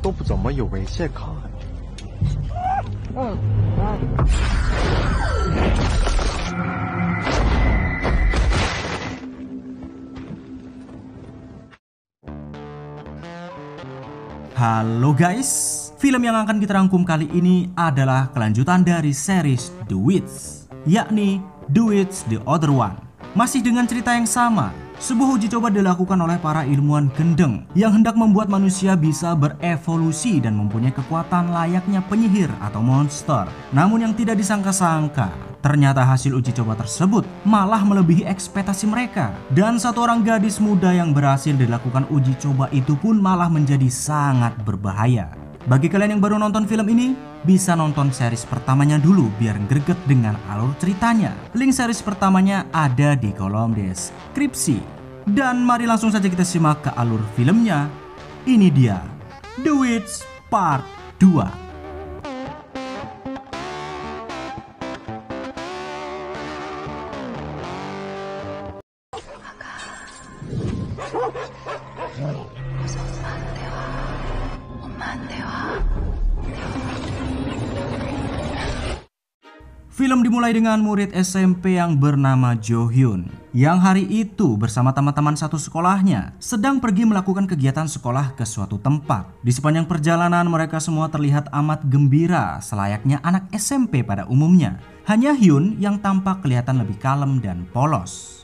都不怎么有猥亵感。Halo guys, film yang akan kita rangkum kali ini adalah kelanjutan dari series The Witch, yakni The Witch The Other One. Masih dengan cerita yang sama, sebuah uji coba dilakukan oleh para ilmuwan gendeng yang hendak membuat manusia bisa berevolusi dan mempunyai kekuatan layaknya penyihir atau monster. Namun yang tidak disangka-sangka, ternyata hasil uji coba tersebut malah melebihi ekspektasi mereka. Dan satu orang gadis muda yang berhasil dilakukan uji coba itu pun malah menjadi sangat berbahaya. Bagi kalian yang baru nonton film ini, bisa nonton series pertamanya dulu biar greget dengan alur ceritanya. Link series pertamanya ada di kolom deskripsi. Dan mari langsung saja kita simak ke alur filmnya. Ini dia, The Witch Part 2. Film dimulai dengan murid SMP yang bernama Jo Hyun, yang hari itu bersama teman-teman satu sekolahnya sedang pergi melakukan kegiatan sekolah ke suatu tempat. Di sepanjang perjalanan mereka semua terlihat amat gembira selayaknya anak SMP pada umumnya. Hanya Hyun yang tampak kelihatan lebih kalem dan polos.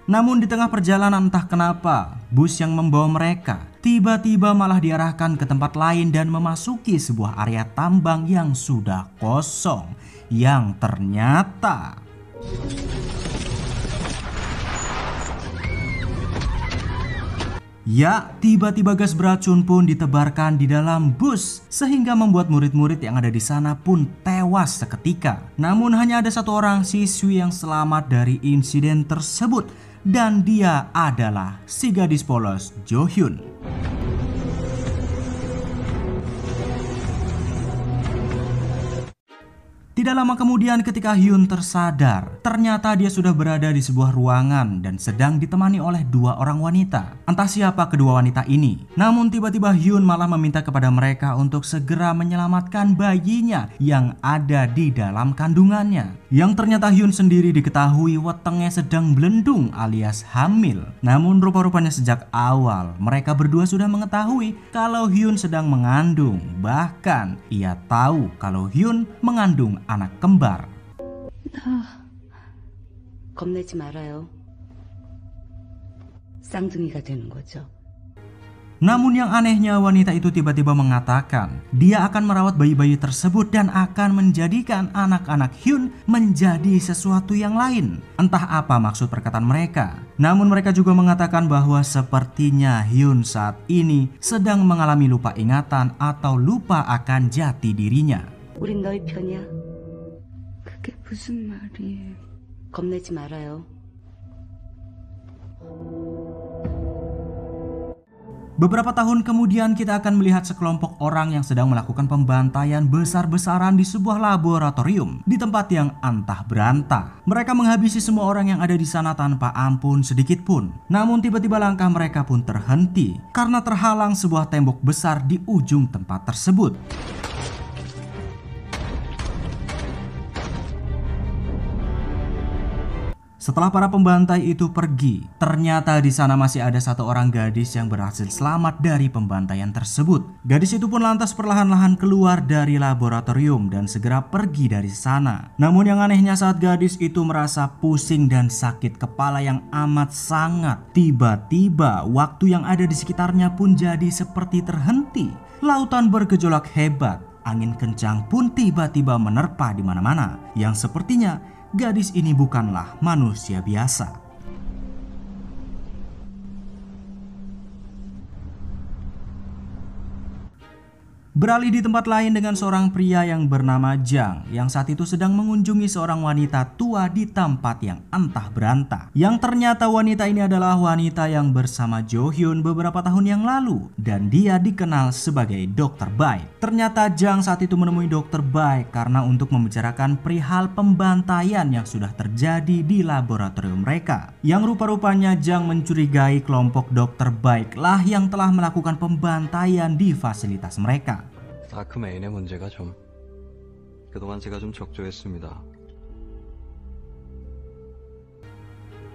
Namun di tengah perjalanan entah kenapa, bus yang membawa mereka tiba-tiba malah diarahkan ke tempat lain dan memasuki sebuah area tambang yang sudah kosong. Yang ternyata tiba-tiba gas beracun pun ditebarkan di dalam bus sehingga membuat murid-murid yang ada di sana pun tewas seketika. Namun hanya ada satu orang siswi yang selamat dari insiden tersebut, dan dia adalah si gadis polos Jo Hyun. Tidak lama kemudian ketika Hyun tersadar, ternyata dia sudah berada di sebuah ruangan dan sedang ditemani oleh dua orang wanita. Entah siapa kedua wanita ini. Namun tiba-tiba Hyun malah meminta kepada mereka untuk segera menyelamatkan bayinya yang ada di dalam kandungannya. Yang ternyata Hyun sendiri diketahui wetengnya sedang belendung alias hamil. Namun rupa-rupanya sejak awal mereka berdua sudah mengetahui kalau Hyun sedang mengandung. Bahkan ia tahu kalau Hyun mengandung anak kembar. 겁내지 말아요. 쌍둥이가 되는 거죠. Namun yang anehnya wanita itu tiba-tiba mengatakan dia akan merawat bayi-bayi tersebut dan akan menjadikan anak-anak Hyun menjadi sesuatu yang lain. Entah apa maksud perkataan mereka. Namun mereka juga mengatakan bahwa sepertinya Hyun saat ini sedang mengalami lupa ingatan atau lupa akan jati dirinya. 우린 너희 편이야. 그게 무슨 말이에요? 겁내지 말아요. Beberapa tahun kemudian kita akan melihat sekelompok orang yang sedang melakukan pembantaian besar-besaran di sebuah laboratorium di tempat yang antah berantah. Mereka menghabisi semua orang yang ada di sana tanpa ampun sedikit pun. Namun tiba-tiba langkah mereka pun terhenti karena terhalang sebuah tembok besar di ujung tempat tersebut. Setelah para pembantai itu pergi, ternyata di sana masih ada satu orang gadis yang berhasil selamat dari pembantaian tersebut. Gadis itu pun lantas perlahan-lahan keluar dari laboratorium dan segera pergi dari sana. Namun yang anehnya saat gadis itu merasa pusing dan sakit kepala yang amat sangat, tiba-tiba waktu yang ada di sekitarnya pun jadi seperti terhenti. Lautan bergejolak hebat, angin kencang pun tiba-tiba menerpa di mana-mana, yang sepertinya gadis ini bukanlah manusia biasa. Beralih di tempat lain dengan seorang pria yang bernama Jang yang saat itu sedang mengunjungi seorang wanita tua di tempat yang entah berantah. Yang ternyata wanita ini adalah wanita yang bersama Jo Hyun beberapa tahun yang lalu dan dia dikenal sebagai Dr. Baik. Ternyata Jang saat itu menemui Dr. Baik karena untuk membicarakan perihal pembantaian yang sudah terjadi di laboratorium mereka. Yang rupa-rupanya Jang mencurigai kelompok Dr. Baik lah yang telah melakukan pembantaian di fasilitas mereka. 아크메인의 문제가 그동안 제가 좀 적조했습니다.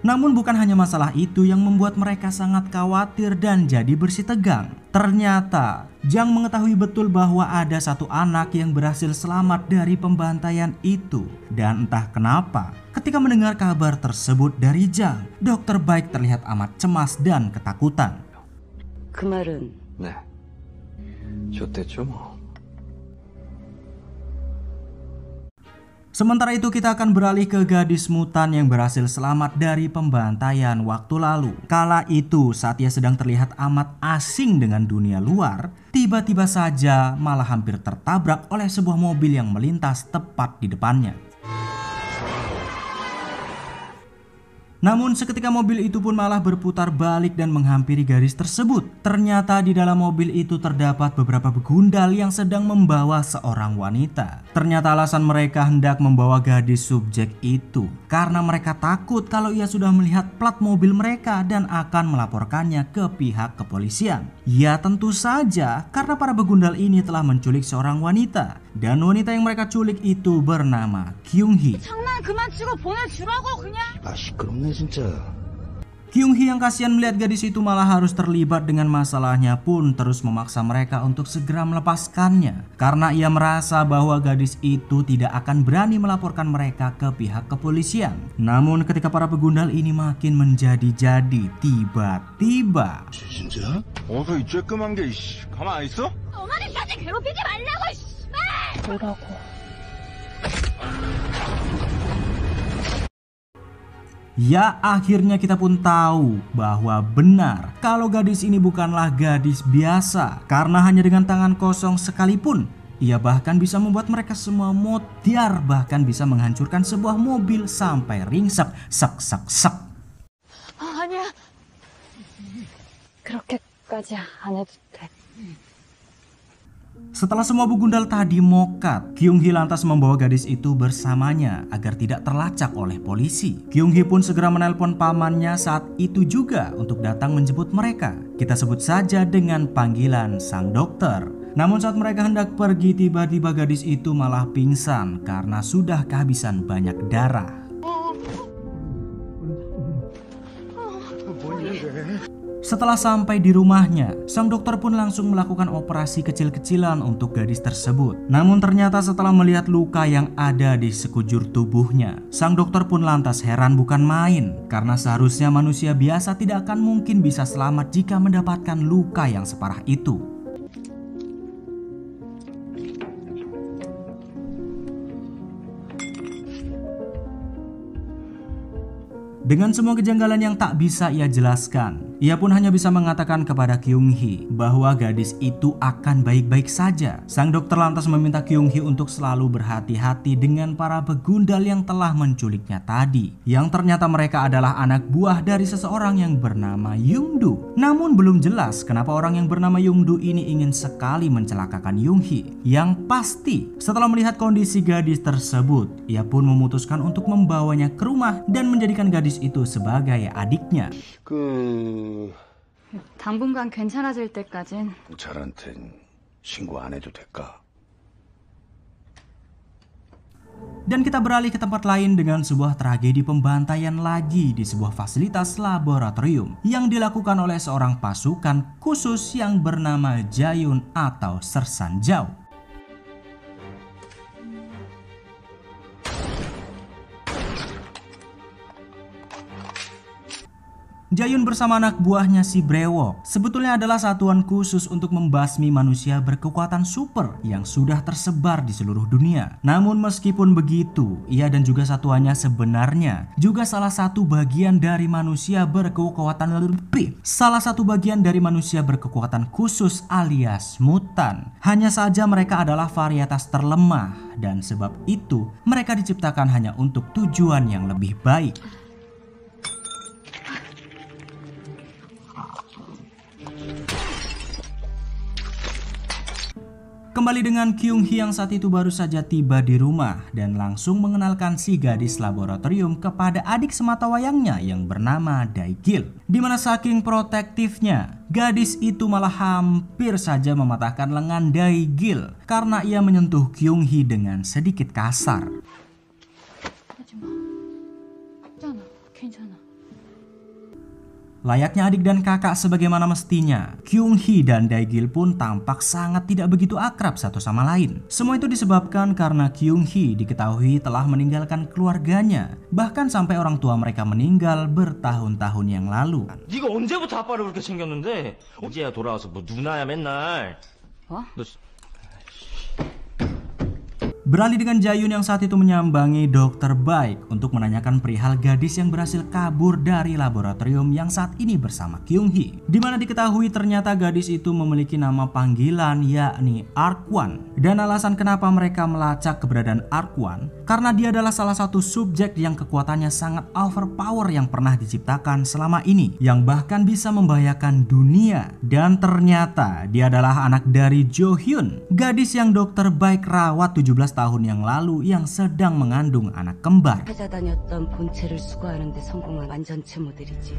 Namun bukan hanya masalah itu yang membuat mereka sangat khawatir dan jadi bersitegang. Ternyata Jang mengetahui betul bahwa ada satu anak yang berhasil selamat dari pembantaian itu. Dan entah kenapa ketika mendengar kabar tersebut dari Jang, Dr. Baik terlihat amat cemas dan ketakutan. 그 말은 네, 좋댔죠 뭐. Sementara itu kita akan beralih ke gadis mutan yang berhasil selamat dari pembantaian waktu lalu. Kala itu saat ia sedang terlihat amat asing dengan dunia luar, tiba-tiba saja malah hampir tertabrak oleh sebuah mobil yang melintas tepat di depannya. Namun seketika mobil itu pun malah berputar balik dan menghampiri gadis tersebut. Ternyata di dalam mobil itu terdapat beberapa begundal yang sedang membawa seorang wanita. Ternyata alasan mereka hendak membawa gadis subjek itu karena mereka takut kalau ia sudah melihat plat mobil mereka dan akan melaporkannya ke pihak kepolisian. Ya tentu saja karena para begundal ini telah menculik seorang wanita. Dan wanita yang mereka culik itu bernama Kyung-hee. 장난 그만 치고 보내주라고 그냥. 아 시끄럽네 진짜. Kyung-hee yang kasihan melihat gadis itu malah harus terlibat dengan masalahnya pun terus memaksa mereka untuk segera melepaskannya. Karena ia merasa bahwa gadis itu tidak akan berani melaporkan mereka ke pihak kepolisian. Namun ketika para begundal ini makin menjadi-jadi, tiba-tiba 진짜? 어서 이 쬐끔한 게 가만 안 있어? 어머니까지 괴롭히지 말라고 씨발. 뭐라고? Ya akhirnya kita pun tahu bahwa benar kalau gadis ini bukanlah gadis biasa. Karena hanya dengan tangan kosong sekalipun ia bahkan bisa membuat mereka semua mutiar, bahkan bisa menghancurkan sebuah mobil sampai ringsek sak sak sak. 아니야. 그렇게까지 안 해도 돼. Setelah semua begundal tadi mokat, Kyung-hee lantas membawa gadis itu bersamanya agar tidak terlacak oleh polisi. Kyung-hee pun segera menelpon pamannya saat itu juga untuk datang menjemput mereka. Kita sebut saja dengan panggilan sang dokter. Namun saat mereka hendak pergi, tiba-tiba gadis itu malah pingsan karena sudah kehabisan banyak darah. Setelah sampai di rumahnya, sang dokter pun langsung melakukan operasi kecil-kecilan untuk gadis tersebut. Namun ternyata setelah melihat luka yang ada di sekujur tubuhnya, sang dokter pun lantas heran bukan main. Karena seharusnya manusia biasa tidak akan mungkin bisa selamat jika mendapatkan luka yang separah itu. Dengan semua kejanggalan yang tak bisa ia jelaskan, ia pun hanya bisa mengatakan kepada Kyung-hee bahwa gadis itu akan baik-baik saja. Sang dokter lantas meminta Kyung-hee untuk selalu berhati-hati dengan para begundal yang telah menculiknya tadi, yang ternyata mereka adalah anak buah dari seseorang yang bernama Young-do. Namun belum jelas kenapa orang yang bernama Young-do ini ingin sekali mencelakakan Young-hee. Yang pasti setelah melihat kondisi gadis tersebut, ia pun memutuskan untuk membawanya ke rumah dan menjadikan gadis itu sebagai adiknya. 당분간 괜찮아질 때까진 경찰한텐 신고 안 해도 될까? Dan kita beralih ke tempat lain dengan sebuah tragedi pembantaian lagi di sebuah fasilitas laboratorium yang dilakukan oleh seorang pasukan khusus yang bernama Jayun atau Sersan Jao. Jae-yun bersama anak buahnya si Brewok sebetulnya adalah satuan khusus untuk membasmi manusia berkekuatan super yang sudah tersebar di seluruh dunia. Namun meskipun begitu, ia dan juga satuannya sebenarnya juga salah satu bagian dari manusia berkekuatan khusus alias mutan. Hanya saja mereka adalah varietas terlemah dan sebab itu mereka diciptakan hanya untuk tujuan yang lebih baik. Kembali dengan Kyung-hee yang saat itu baru saja tiba di rumah dan langsung mengenalkan si gadis laboratorium kepada adik sematawayangnya yang bernama Dae-gil. Dimana saking protektifnya, gadis itu malah hampir saja mematahkan lengan Dae-gil karena ia menyentuh Kyung-hee dengan sedikit kasar. Layaknya adik dan kakak sebagaimana mestinya, Kyung-hee dan Dae-gil pun tampak sangat tidak begitu akrab satu sama lain. Semua itu disebabkan karena Kyung-hee diketahui telah meninggalkan keluarganya, bahkan sampai orang tua mereka meninggal bertahun-tahun yang lalu. 네가 언제부터 아빠를 그렇게 챙겼는데? 이제야 돌아와서 뭐 누나야 맨날. 어? 너 Beralih dengan Jae-yun yang saat itu menyambangi Dr. Baek untuk menanyakan perihal gadis yang berhasil kabur dari laboratorium yang saat ini bersama Kyung-hee. Dimana diketahui ternyata gadis itu memiliki nama panggilan yakni Arkwon. Dan alasan kenapa mereka melacak keberadaan Arkwon karena dia adalah salah satu subjek yang kekuatannya sangat overpower yang pernah diciptakan selama ini, yang bahkan bisa membahayakan dunia. Dan ternyata dia adalah anak dari Jo-hyun, gadis yang Dr. Baek rawat 17 tahun yang lalu yang sedang mengandung anak kembar. 찾아다녔던 본체를 수거하는 데 성공한 완전체 모델이지.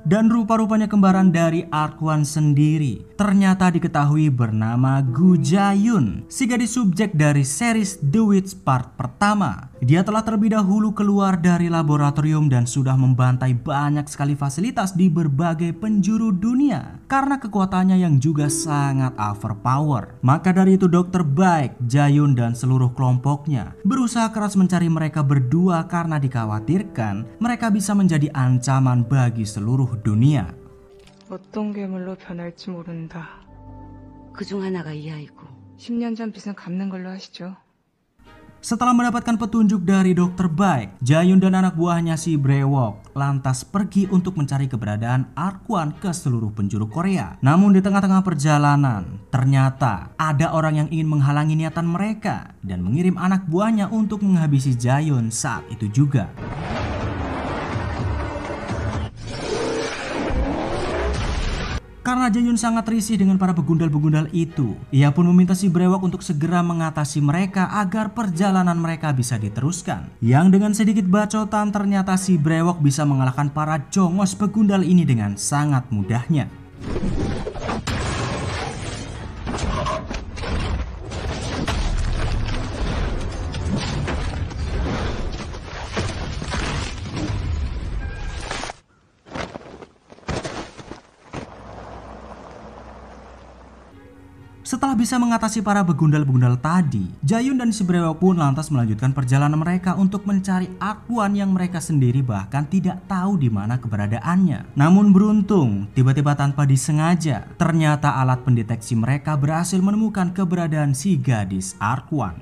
Dan rupa-rupanya kembaran dari Arkwon sendiri ternyata diketahui bernama Gu Jae-yun, si gadis subjek dari series The Witch part pertama. Dia telah terlebih dahulu keluar dari laboratorium dan sudah membantai banyak sekali fasilitas di berbagai penjuru dunia karena kekuatannya yang juga sangat overpower. Maka dari itu Dr. Baek, Jae-yun dan seluruh kelompoknya berusaha keras mencari mereka berdua karena dikhawatirkan mereka bisa menjadi ancaman bagi seluruh dunia. 어떤 괴물로 변할지 모른다. 그중 하나가 이 아이고. 10년 전 빚은 갚는 걸로 하시죠. Setelah mendapatkan petunjuk dari Dr. Baek, Jae-yun dan anak buahnya si Brewok lantas pergi untuk mencari keberadaan Arkwon ke seluruh penjuru Korea. Namun di tengah-tengah perjalanan, ternyata ada orang yang ingin menghalangi niatan mereka dan mengirim anak buahnya untuk menghabisi Jae-yun saat itu juga. Karena Jae-yun sangat risih dengan para begundal-begundal itu, ia pun meminta si Brewok untuk segera mengatasi mereka agar perjalanan mereka bisa diteruskan. Yang dengan sedikit bacotan ternyata si Brewok bisa mengalahkan para jongos begundal ini dengan sangat mudahnya. Setelah bisa mengatasi para begundal-begundal tadi, Jae-yun dan si Brewok pun lantas melanjutkan perjalanan mereka untuk mencari Arkwon yang mereka sendiri bahkan tidak tahu di mana keberadaannya. Namun beruntung, tiba-tiba tanpa disengaja, ternyata alat pendeteksi mereka berhasil menemukan keberadaan si gadis Arkwon.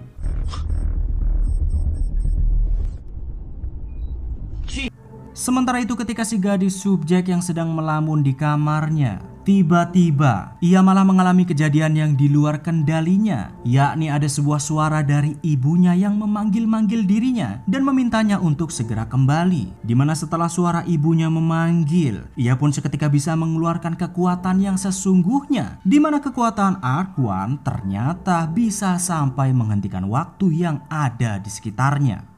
Sementara itu ketika si gadis subjek yang sedang melamun di kamarnya, tiba-tiba ia malah mengalami kejadian yang di luar kendalinya, yakni ada sebuah suara dari ibunya yang memanggil-manggil dirinya dan memintanya untuk segera kembali. Dimana setelah suara ibunya memanggil, ia pun seketika bisa mengeluarkan kekuatan yang sesungguhnya, dimana kekuatan Arkwon ternyata bisa sampai menghentikan waktu yang ada di sekitarnya.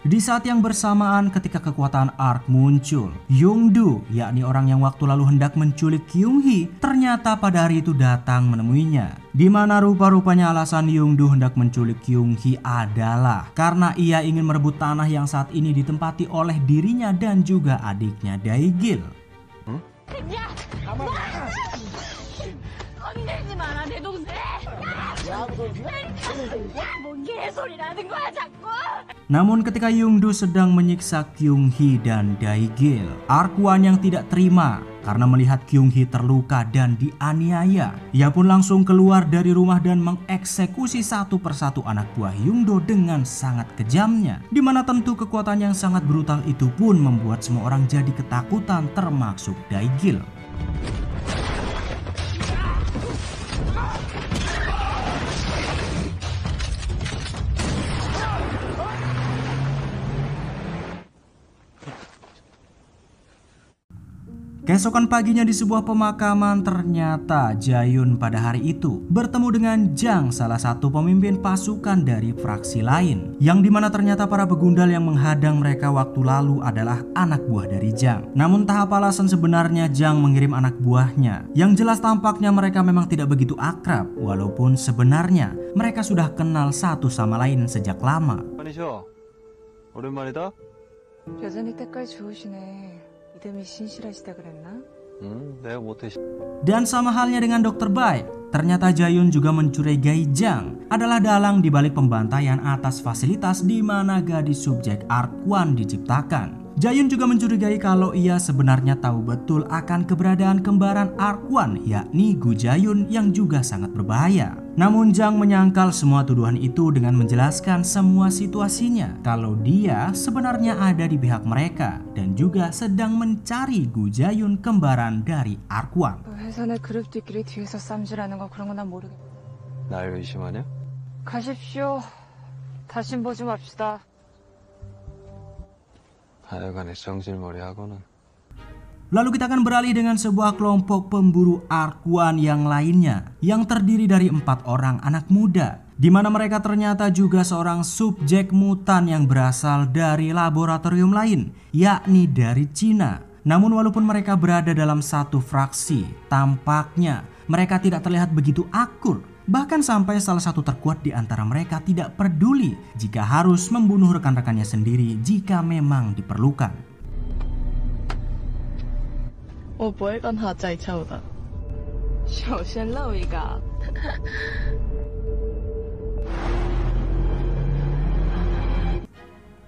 Di saat yang bersamaan ketika kekuatan Ark muncul, Young-do, yakni orang yang waktu lalu hendak menculik Kyung-hee, ternyata pada hari itu datang menemuinya. Di mana rupa-rupanya alasan Young-do hendak menculik Kyung-hee adalah karena ia ingin merebut tanah yang saat ini ditempati oleh dirinya dan juga adiknya Dae-gil. 건들지 마! 마라 내 동생. 뭔 개소리라는 거야 자꾸. Namun ketika Yoongdo sedang menyiksa Kyung-hee dan Dae-gil, Arkwon yang tidak terima karena melihat Kyung-hee terluka dan dianiaya, ia pun langsung keluar dari rumah dan mengeksekusi satu persatu anak buah Yoongdo dengan sangat kejamnya. Dimana tentu kekuatan yang sangat brutal itu pun membuat semua orang jadi ketakutan termasuk Dae-gil. Keesokan paginya di sebuah pemakaman, ternyata Jae-yoon pada hari itu bertemu dengan Jang, salah satu pemimpin pasukan dari fraksi lain. Yang dimana ternyata para begundal yang menghadang mereka waktu lalu adalah anak buah dari Jang. Namun tak apa alasan sebenarnya Jang mengirim anak buahnya. Yang jelas tampaknya mereka memang tidak begitu akrab, walaupun sebenarnya mereka sudah kenal satu sama lain sejak lama. 아니셔. 오랜만이다. 여전히 때깔 좋으시네. 이름이 신실하시다 그랬나? 내가 못해. Dan sama halnya dengan Dr. Baek, ternyata Jae-yoon juga mencurigai Jang adalah dalang di balik pembantaian atas fasilitas di mana gadis subjek Arkwon diciptakan. Jae-yoon juga mencurigai kalau ia sebenarnya tahu betul akan keberadaan kembaran Arkwon, yakni Gu Jae-yoon yang juga sangat berbahaya. Namun Jang menyangkal semua tuduhan itu dengan menjelaskan semua situasinya, kalau dia sebenarnya ada di pihak mereka dan juga sedang mencari Gu Jae-yoon kembaran dari Arkwon. 회사 내 그룹들끼리 뒤에서 쌈질하는 거 그런 건 난 모르겠다. 날 의심하냐? 가십시오. 다신 보지 맙시다. 하여간에 정신머리 하고는. Lalu kita akan beralih dengan sebuah kelompok pemburu Arkwon yang lainnya yang terdiri dari 4 orang anak muda, di mana mereka ternyata juga seorang subjek mutan yang berasal dari laboratorium lain, yakni dari Cina. Namun walaupun mereka berada dalam satu fraksi, tampaknya mereka tidak terlihat begitu akur. Bahkan sampai salah satu terkuat di antara mereka tidak peduli jika harus membunuh rekan-rekannya sendiri jika memang diperlukan. 我不会跟他再抽的。首先露一个。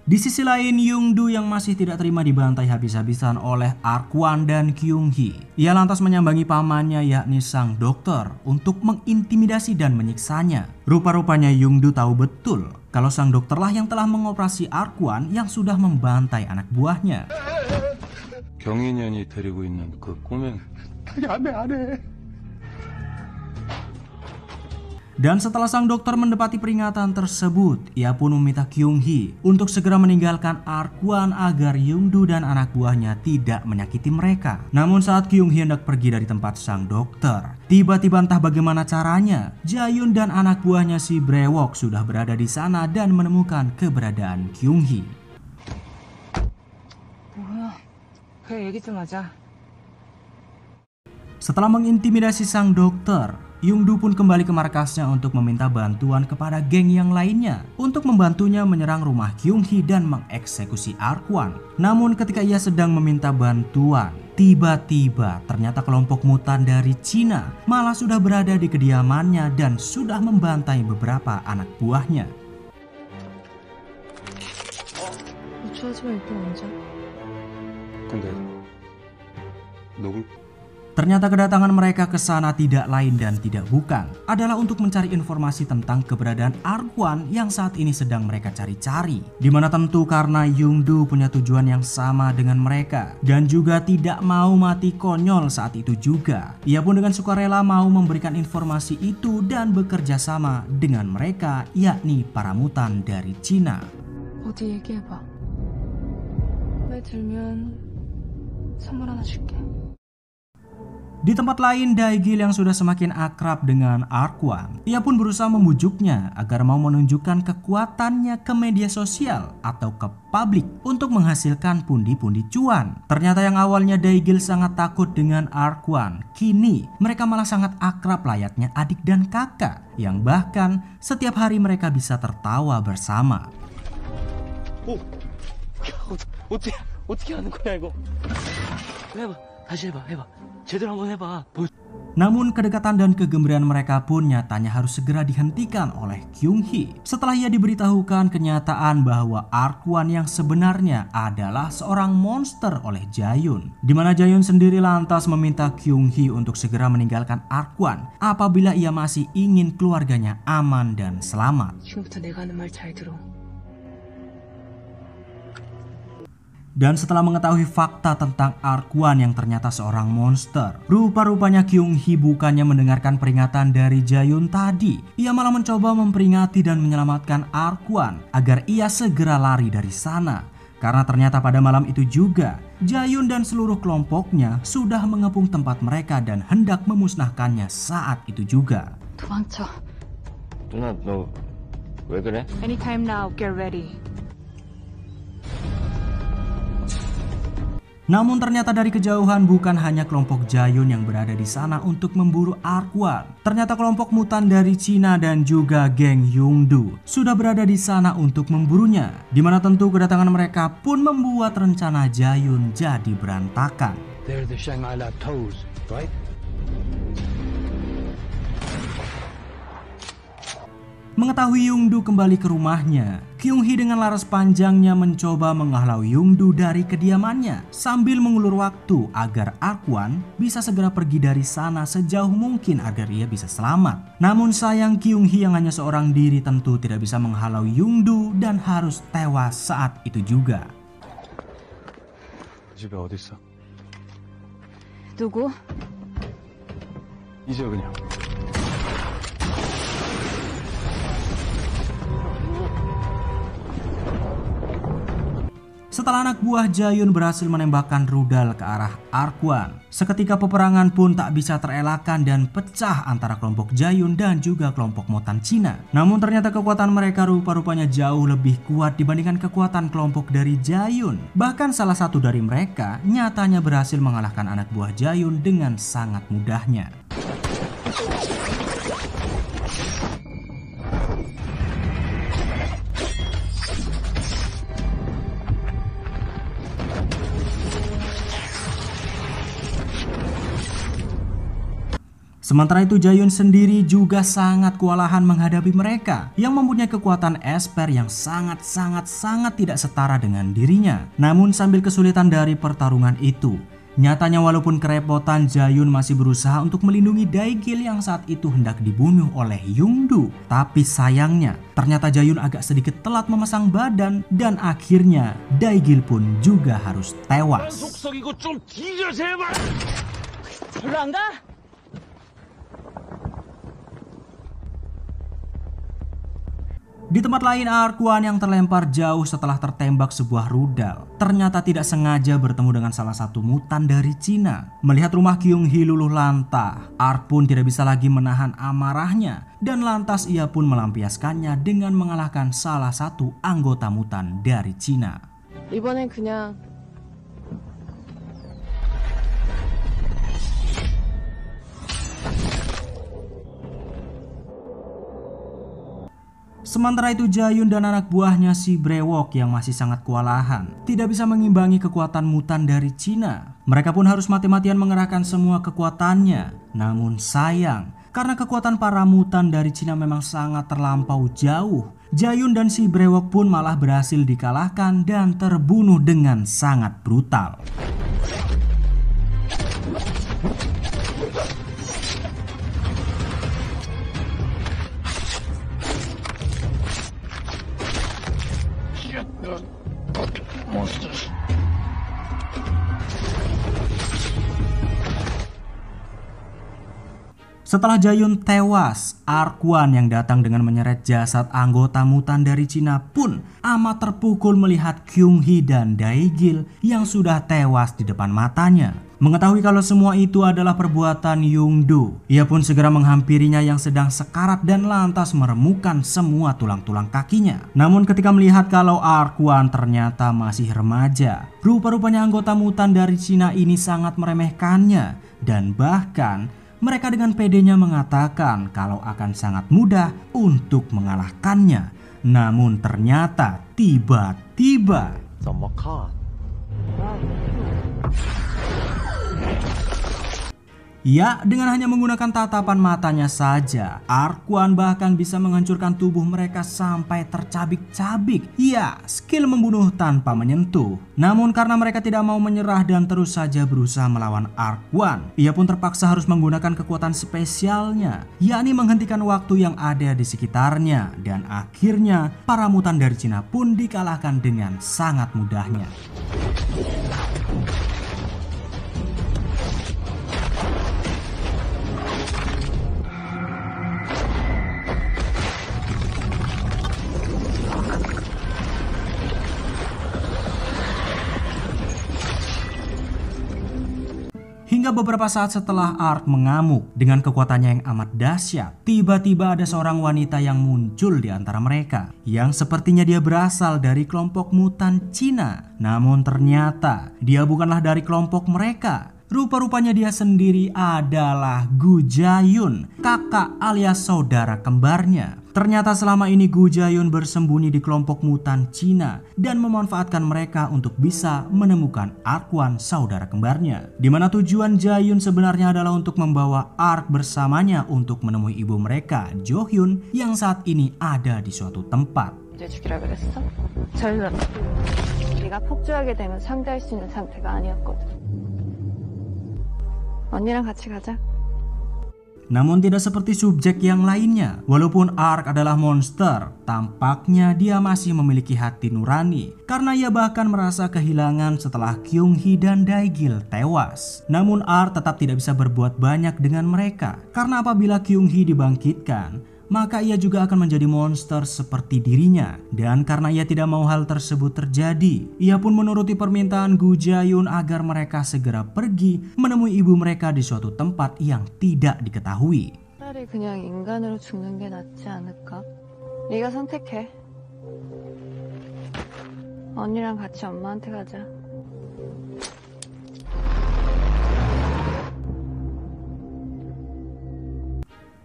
Di sisi lain, Yoongdo yang masih tidak terima dibantai habis-habisan oleh Arkwon dan Kyung-hee. Ia lantas menyambangi pamannya yakni sang dokter untuk mengintimidasi dan menyiksanya. Rupa-rupanya Yoongdo tahu betul kalau sang dokterlah yang telah mengoperasi Arkwon yang sudah membantai anak buahnya. 경인년이 데리고 있는 그 꼬맹이. 안 해. Dan setelah sang dokter mendapati peringatan tersebut, ia pun meminta Kyung-hee untuk segera meninggalkan Arkwon agar Yoongdo dan anak buahnya tidak menyakiti mereka. Namun saat Kyung-hee hendak pergi dari tempat sang dokter, tiba-tiba entah bagaimana caranya, Jae-yoon dan anak buahnya si Brewok sudah berada di sana dan menemukan keberadaan Kyung-hee. 뭐야? 그래 얘기 좀 하자. Setelah mengintimidasi sang dokter, Yoongdo pun kembali ke markasnya untuk meminta bantuan kepada geng yang lainnya untuk membantunya menyerang rumah Kyung-hee dan mengeksekusi Arkwon. Namun ketika ia sedang meminta bantuan, tiba-tiba ternyata kelompok mutan dari Cina malah sudah berada di kediamannya dan sudah membantai beberapa anak buahnya. 유추하지만 이거 언제? 근데 누굴? Ternyata kedatangan mereka ke sana tidak lain dan tidak bukan adalah untuk mencari informasi tentang keberadaan Arkwon yang saat ini sedang mereka cari-cari. Dimana tentu karena Yoongdo punya tujuan yang sama dengan mereka dan juga tidak mau mati konyol saat itu juga. Ia pun dengan sukarela mau memberikan informasi itu dan bekerja sama dengan mereka, yakni para mutan dari Cina. 어디 얘기해봐. 말 들면 선물 하나 줄게. Di tempat lain, Dae-gil yang sudah semakin akrab dengan Arkwon, ia pun berusaha membujuknya agar mau menunjukkan kekuatannya ke media sosial atau ke publik untuk menghasilkan pundi-pundi cuan. Ternyata yang awalnya Dae-gil sangat takut dengan Arkwon, kini mereka malah sangat akrab layaknya adik dan kakak, yang bahkan setiap hari mereka bisa tertawa bersama. 어떻게 하는 거야 이거? 해봐, 다시 해봐. 제대로 한번 해봐. Namun kedekatan dan kegembiraan mereka pun nyatanya harus segera dihentikan oleh Kyung Hee setelah ia diberitahukan kenyataan bahwa Arkwon yang sebenarnya adalah seorang monster oleh Jaehyun. Di mana Jaehyun sendiri lantas meminta Kyung Hee untuk segera meninggalkan Arkwon apabila ia masih ingin keluarganya aman dan selamat. 지금부터 내가 하는 말 잘 들어. Dan setelah mengetahui fakta tentang Arkwon yang ternyata seorang monster, rupa-rupanya Kyung Hee bukannya mendengarkan peringatan dari Jaehyun tadi. Ia malah mencoba memperingati dan menyelamatkan Arkwon agar ia segera lari dari sana. Karena ternyata pada malam itu juga, Jaehyun dan seluruh kelompoknya sudah mengepung tempat mereka dan hendak memusnahkannya saat itu juga. 도망쳐. 누나, 너 왜 그래? Anytime now, get ready. Namun ternyata dari kejauhan bukan hanya kelompok Jaehyun yang berada di sana untuk memburu Arkwon. Ternyata kelompok mutan dari Cina dan juga geng Yongdu sudah berada di sana untuk memburunya. Dimana tentu kedatangan mereka pun membuat rencana Jaehyun jadi berantakan. They're the Shangri-La Toes, right? Mengetahui Yongdu kembali ke rumahnya, Kyung Hee dengan laras panjangnya mencoba menghalau Yongdu dari kediamannya sambil mengulur waktu agar Arkwon bisa segera pergi dari sana sejauh mungkin agar ia bisa selamat. Namun sayang Kyung Hee yang hanya seorang diri tentu tidak bisa menghalau Yongdu dan harus tewas saat itu juga. 집에 어딨어? 누구? 이제 그냥. Setelah anak buah Jaehyun berhasil menembakkan rudal ke arah Arkwon, seketika peperangan pun tak bisa terelakkan dan pecah antara kelompok Jaehyun dan juga kelompok mutan Cina. Namun ternyata kekuatan mereka rupa-rupanya jauh lebih kuat dibandingkan kekuatan kelompok dari Jaehyun. Bahkan salah satu dari mereka nyatanya berhasil mengalahkan anak buah Jaehyun dengan sangat mudahnya. Sementara itu Jaehyun sendiri juga sangat kewalahan menghadapi mereka yang mempunyai kekuatan esper yang sangat tidak setara dengan dirinya. Namun sambil kesulitan dari pertarungan itu, nyatanya walaupun kerepotan Jaehyun masih berusaha untuk melindungi Daegil yang saat itu hendak dibunuh oleh Yongdu. Tapi sayangnya ternyata Jaehyun agak sedikit telat memasang badan dan akhirnya Daegil pun juga harus tewas. Di tempat lain, Arkwon yang terlempar jauh setelah tertembak sebuah rudal ternyata tidak sengaja bertemu dengan salah satu mutan dari Cina. Melihat rumah Kyung Hee luluh lantah, Ark pun tidak bisa lagi menahan amarahnya dan lantas ia pun melampiaskannya dengan mengalahkan salah satu anggota mutan dari Cina. 이번엔 그냥 Sementara itu Jaehyun dan anak buahnya si Brewok yang masih sangat kewalahan tidak bisa mengimbangi kekuatan mutan dari Cina. Mereka pun harus mati-matian mengerahkan semua kekuatannya. Namun sayang, karena kekuatan para mutan dari Cina memang sangat terlampau jauh, Jaehyun dan si Brewok pun malah berhasil dikalahkan dan terbunuh dengan sangat brutal. Setelah Jaehyun tewas, Arkwon yang datang dengan menyeret jasad anggota mutan dari Cina pun amat terpukul melihat Kyung Hee dan Daegil yang sudah tewas di depan matanya. Mengetahui kalau semua itu adalah perbuatan Yongdu, ia pun segera menghampirinya yang sedang sekarat dan lantas meremukkan semua tulang-tulang kakinya. Namun ketika melihat kalau Arkwon ternyata masih remaja, rupa-rupanya anggota mutan dari Cina ini sangat meremehkannya dan bahkan mereka dengan pedenya mengatakan kalau akan sangat mudah untuk mengalahkannya. Namun ternyata tiba-tiba Ya, dengan hanya menggunakan tatapan matanya saja, Arquan bahkan bisa menghancurkan tubuh mereka sampai tercabik-cabik. Ya, skill membunuh tanpa menyentuh. Namun karena mereka tidak mau menyerah dan terus saja berusaha melawan Arquan, ia pun terpaksa harus menggunakan kekuatan spesialnya, yakni menghentikan waktu yang ada di sekitarnya. Dan akhirnya, para mutan dari Cina pun dikalahkan dengan sangat mudahnya. Hingga beberapa saat setelah Ark mengamuk dengan kekuatannya yang amat dahsyat, tiba-tiba ada seorang wanita yang muncul di antara mereka, yang sepertinya dia berasal dari kelompok mutan Cina. Namun ternyata dia bukanlah dari kelompok mereka. Rupa-rupanya dia sendiri adalah Gu Jiayun, kakak alias saudara kembarnya. Ternyata selama ini Gu Jiayun bersembunyi di kelompok mutan Cina dan memanfaatkan mereka untuk bisa menemukan Arquan, saudara kembarnya. Dimana tujuan Jiayun sebenarnya adalah untuk membawa Ark bersamanya untuk menemui ibu mereka, Jo Hyun, yang saat ini ada di suatu tempat. 이제 죽이라 그랬어? 절대. 네가 폭주하게 되면 상대할 수 있는 상태가 아니었거든. 언니랑 같이 가자. Namun tidak seperti subjek yang lainnya. Walaupun Ark adalah monster, tampaknya dia masih memiliki hati nurani. Karena ia bahkan merasa kehilangan setelah Kyung Hee dan Daegil tewas. Namun Ark tetap tidak bisa berbuat banyak dengan mereka. Karena apabila Kyung Hee dibangkitkan, maka ia juga akan menjadi monster seperti dirinya. Dan karena ia tidak mau hal tersebut terjadi, ia pun menuruti permintaan Gu Jiayun agar mereka segera pergi menemui ibu mereka di suatu tempat yang tidak diketahui. 차라리 그냥 인간으로 죽는 게 낫지 않을까? 네가 선택해. 언니랑 같이 엄마한테 가자.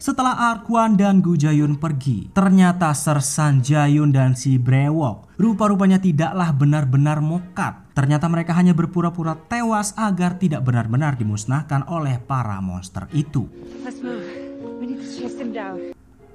Setelah Arquan dan Gu Jiayun pergi, ternyata Sersan Jiayun dan si Brewok rupa-rupanya tidaklah benar-benar mokat. Ternyata mereka hanya berpura-pura tewas agar tidak benar-benar dimusnahkan oleh para monster itu.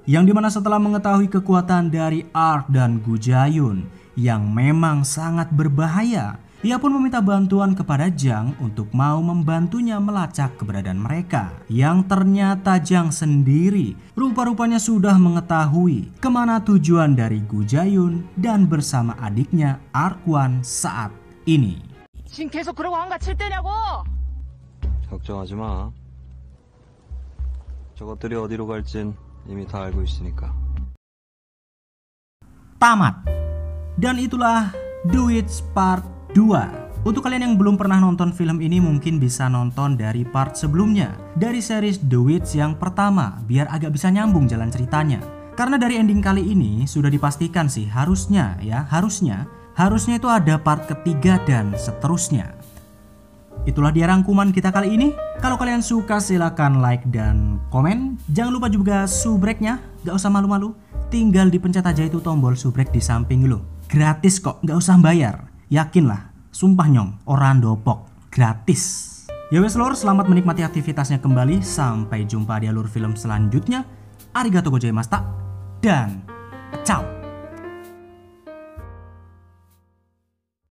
Yang dimana setelah mengetahui kekuatan dari Ark dan Gu Jiayun yang memang sangat berbahaya, ia pun meminta bantuan kepada Jang untuk mau membantunya melacak keberadaan mereka. Yang ternyata Jang sendiri rupa-rupanya sudah mengetahui kemana tujuan dari Gu Jiayun dan bersama adiknya Arquan saat ini. 지금 계속 그러고 한가칠 때냐고! 걱정하지 마. 저것들이 어디로 갈진 이미 다 알고 있으니까. Tamat. Dan itulah Do It Part 2. Untuk kalian yang belum pernah nonton film ini mungkin bisa nonton dari part sebelumnya, dari series The Witch yang pertama, biar agak bisa nyambung jalan ceritanya. Karena dari ending kali ini sudah dipastikan sih harusnya itu ada part ketiga dan seterusnya. Itulah dia rangkuman kita kali ini. Kalau kalian suka silahkan like dan komen. Jangan lupa juga subreknya, gak usah malu-malu. Tinggal dipencet aja itu tombol subrek di samping lo. Gratis kok, gak usah bayar. Yakinlah, sumpah nyong, orang dopok, gratis. Ya wes lor, selamat menikmati aktivitasnya kembali. Sampai jumpa di alur film selanjutnya. Arigatou gozaimashita dan ciao.